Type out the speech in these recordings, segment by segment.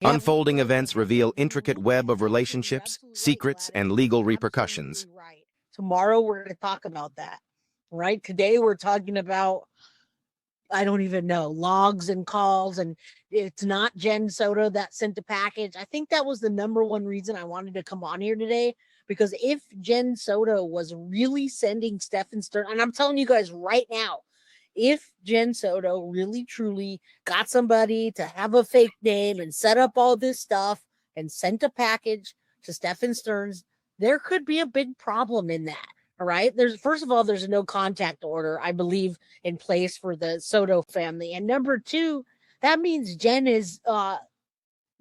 Yep. Unfolding events reveal intricate web of relationships, secrets, and legal repercussions. Right. Tomorrow we're going to talk about that. Right. Today we're talking about, I don't even know, logs and calls, and it's not Jen Soto that sent the package. I think that was the number one reason I wanted to come on here today, because if Jen Soto was really sending Stephan Stern, and I'm telling you guys right now, if Jen Soto really truly got somebody to have a fake name and set up all this stuff and sent a package to Stephan Stern's, there could be a big problem in that. All right. First of all, there's a no contact order, I believe, in place for the Soto family. And number two, that means Jen is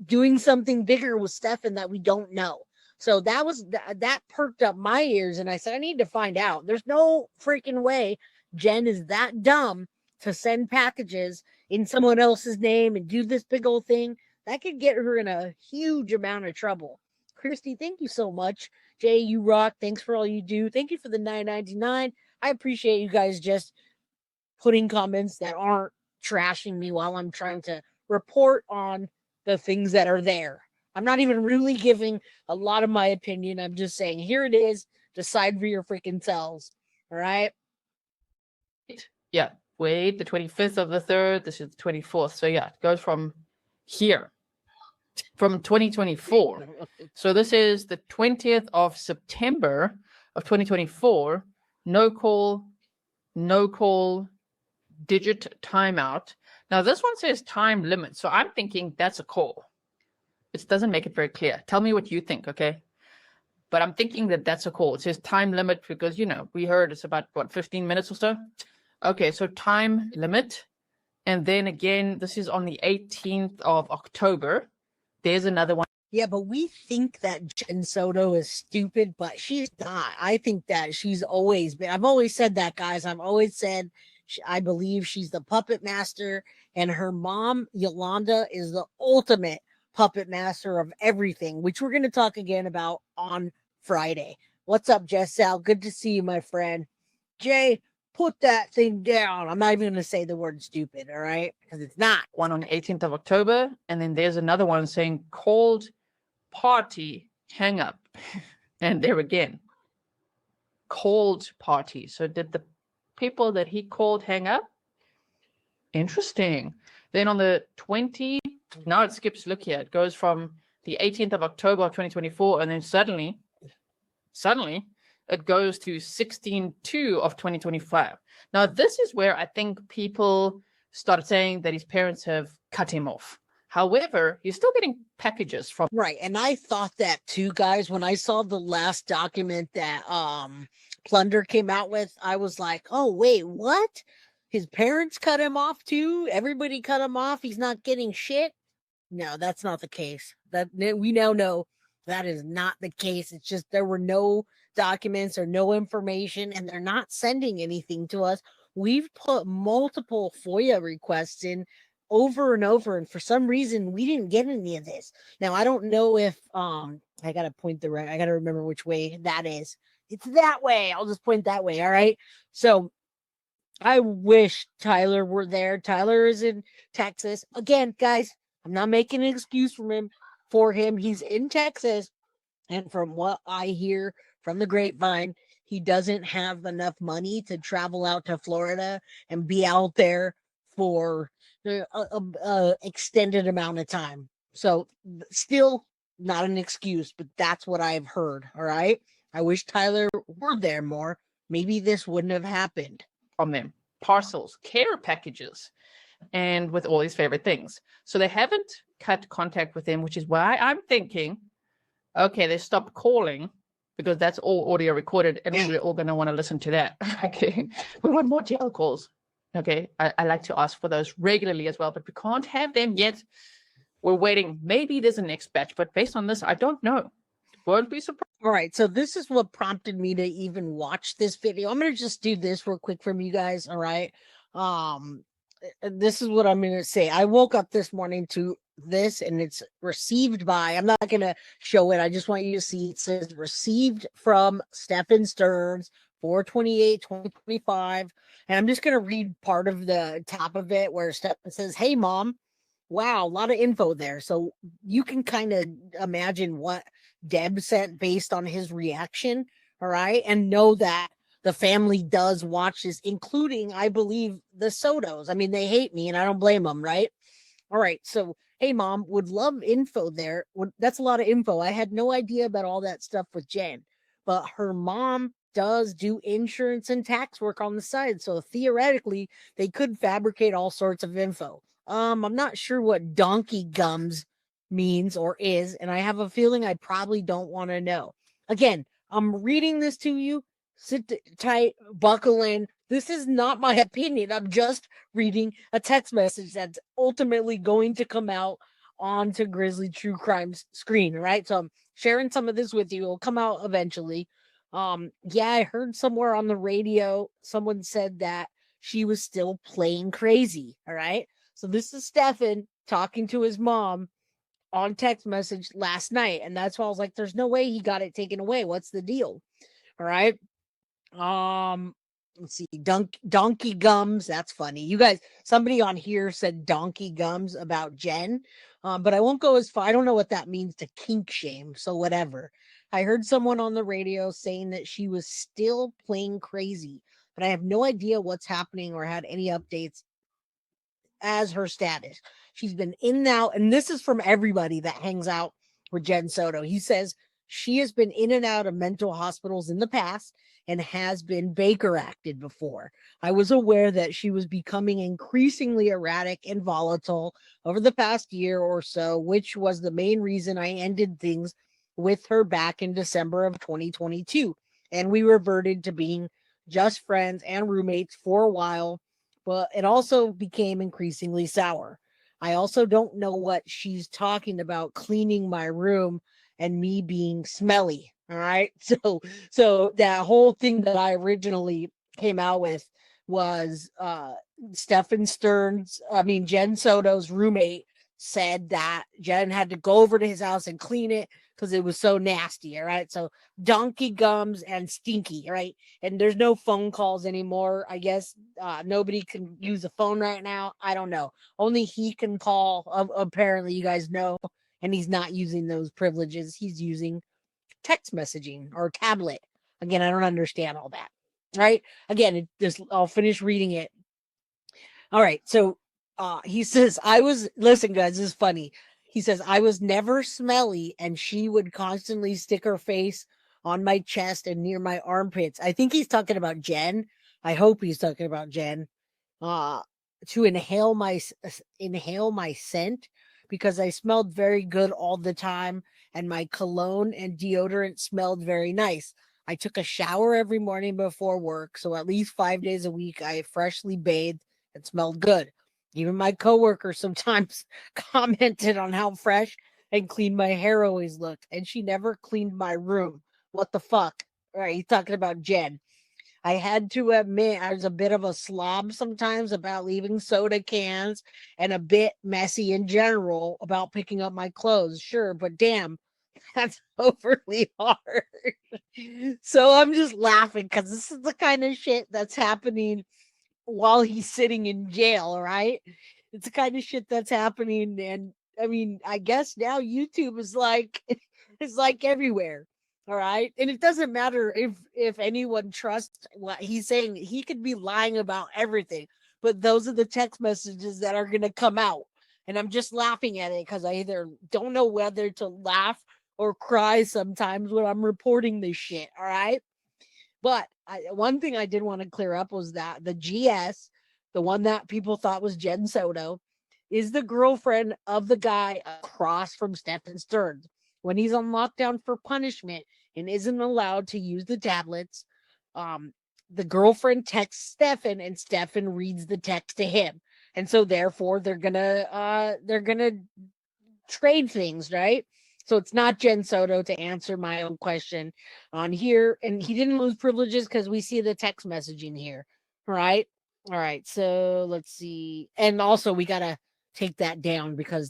doing something bigger with Stephan that we don't know. So that perked up my ears, and I said, I need to find out. There's no freaking way Jen is that dumb to send packages in someone else's name and do this big old thing. That could get her in a huge amount of trouble. Christy, thank you so much. Jay, you rock. Thanks for all you do. Thank you for the $9.99. I appreciate you guys just putting comments that aren't trashing me while I'm trying to report on the things that are there. I'm not even really giving a lot of my opinion. I'm just saying, here it is. Decide for your freaking selves. All right? Yeah. Wait, the 25th of the 3rd. This is the 24th. So yeah, it goes from here. From 2024. So this is the 20th of September of 2024. No call, digit timeout. Now this one says time limit. So I'm thinking that's a call. It doesn't make it very clear. Tell me what you think, okay? But I'm thinking that that's a call. It says time limit because, you know, we heard it's about, 15 minutes or so? Okay, so time limit. And then again, this is on the 18th of October. There's another one. Yeah, but we think that Jen Soto is stupid, but she's not. I think that she's always been. I've always said that, guys. I've always said I believe she's the puppet master, and her mom, Yolanda, is the ultimate puppet master of everything, which we're going to talk again about on Friday. What's up, Jess Sal? Good to see you, my friend. Jay, put that thing down. I'm not even going to say the word stupid, all right? Because it's not. One on the 18th of October. And then there's another one saying called party hang up. And there again, called party. So did the people that he called hang up? Interesting. Then on the 20th, now it skips, look here. It goes from the 18th of October of 2024. And then suddenly, it goes to 16/2 of 2025. Now, this is where I think people started saying that his parents have cut him off. However, he's still getting packages from. Right. And I thought that too, guys. When I saw the last document that Plunder came out with, I was like, oh, wait, what? His parents cut him off too? Everybody cut him off? He's not getting shit? No, that's not the case. That we now know that is not the case. It's just there were no documents or no information, and they're not sending anything to us. We've put multiple FOIA requests in over and over, and for some reason we didn't get any of this. Now I don't know if I gotta I gotta remember which way that is. It's that way. I'll just point that way. All right. So I wish Tyler were there. Tyler is in Texas. Again, guys, I'm not making an excuse for him. He's in Texas. And from what I hear from the grapevine, he doesn't have enough money to travel out to Florida and be out there for a extended amount of time. So still not an excuse, but that's what I've heard. All right. I wish Tyler were there more. Maybe this wouldn't have happened. From them, parcels, care packages, and with all his favorite things. So they haven't cut contact with him, which is why I'm thinking, okay, they stopped calling because that's all audio recorded, and we're all going to want to listen to that. Okay, we want more jail calls. Okay, I like to ask for those regularly as well, but we can't have them yet. We're waiting. Maybe there's a next batch, but based on this, I don't know. Won't be surprised. All right, so this is what prompted me to even watch this video. I'm going to just do this real quick from you guys, all right? This is what I'm going to say. I woke up this morning to this, and it's received by, I'm not going to show it. I just want you to see it says received from Stephan Stern's 4/28/2025. And I'm just going to read part of the top of it where Stephan says, "Hey, Mom, Wow, a lot of info there. So you can kind of imagine what Deb sent based on his reaction. All right. And know that the family does watch this, including, I believe, the Sotos. I mean, they hate me and I don't blame them. Right. All right. So, hey, mom, would love info there. That's a lot of info. I had no idea about all that stuff with Jen, but her mom does do insurance and tax work on the side. So theoretically, they could fabricate all sorts of info. I'm not sure what donkey gums means or is, and I have a feeling I probably don't want to know. Again, I'm reading this to you. Sit tight, buckle in. This is not my opinion. I'm just reading a text message that's ultimately going to come out onto Grizzly True Crime's screen, right? So I'm sharing some of this with you. It'll come out eventually. Yeah, I heard somewhere on the radio someone said that she was still playing crazy. All right. So this is Stephan talking to his mom on text message last night. And that's why I was like, there's no way he got it taken away. What's the deal? All right. Um, let's see, donkey gums. That's funny. You guys, somebody on here said donkey gums about Jen. But I won't go as far. I don't know what that means to kink shame. So whatever. I heard someone on the radio saying that she was still playing crazy, but I have no idea what's happening or had any updates as her status. She's been in and out, and this is from everybody that hangs out with Jen Soto. He says she has been in and out of mental hospitals in the past and has been Baker acted before. I was aware that she was becoming increasingly erratic and volatile over the past year or so, which was the main reason I ended things with her back in December of 2022. And we reverted to being just friends and roommates for a while, but it also became increasingly sour. I also don't know what she's talking about cleaning my room and me being smelly. All right. So that whole thing that I originally came out with was Stephan Stern's, I mean Jen Soto's roommate said that Jen had to go over to his house and clean it because it was so nasty. All right. So donkey gums and stinky, right? And there's no phone calls anymore. I guess nobody can use a phone right now. I don't know. Only he can call. Apparently, you guys know, and he's not using those privileges. He's using text messaging or tablet. Again, I don't understand all that. Right? Again, I'll finish reading it. All right. So he says, listen, guys, this is funny. He says, I was never smelly, and she would constantly stick her face on my chest and near my armpits. I think he's talking about Jen. I hope he's talking about Jen. Uh, to inhale my scent because I smelled very good all the time, and my cologne and deodorant smelled very nice. I took a shower every morning before work, so at least 5 days a week I freshly bathed and smelled good. Even my coworker sometimes commented on how fresh and clean my hair always looked, and she never cleaned my room. What the fuck? All right, he's talking about Jen. I had to admit I was a bit of a slob sometimes about leaving soda cans and a bit messy in general about picking up my clothes. Sure, but damn, that's overly hard. So I'm just laughing because this is the kind of shit that's happening while he's sitting in jail, right? It's the kind of shit that's happening. And I mean, I guess now YouTube is like it's like everywhere. All right. And it doesn't matter if anyone trusts what he's saying. He could be lying about everything. But those are the text messages that are gonna come out. And I'm just laughing at it because I either don't know whether to laugh or cry sometimes when I'm reporting this shit. All right. But one thing I did want to clear up was that the GS, the one that people thought was Jen Soto, is the girlfriend of the guy across from Stephan Stern. When he's on lockdown for punishment and isn't allowed to use the tablets, the girlfriend texts Stephan and Stephan reads the text to him. And so therefore they're gonna trade things, right? So it's not Jen Soto, to answer my own question on here. And he didn't lose privileges because we see the text messaging here. Right. All right. So let's see. And also we gotta take that down because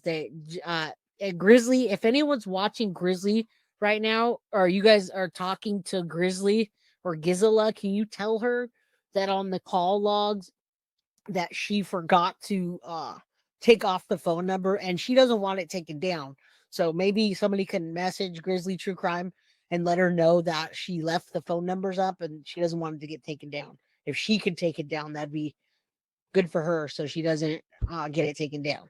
Grizzly, if anyone's watching Grizzly right now, or you guys are talking to Grizzly or Gizela, can you tell her that on the call logs that she forgot to take off the phone number, and she doesn't want it taken down. So maybe somebody can message Grizzly True Crime and let her know that she left the phone numbers up and she doesn't want it to get taken down. If she could take it down, that'd be good for her, so she doesn't get it taken down.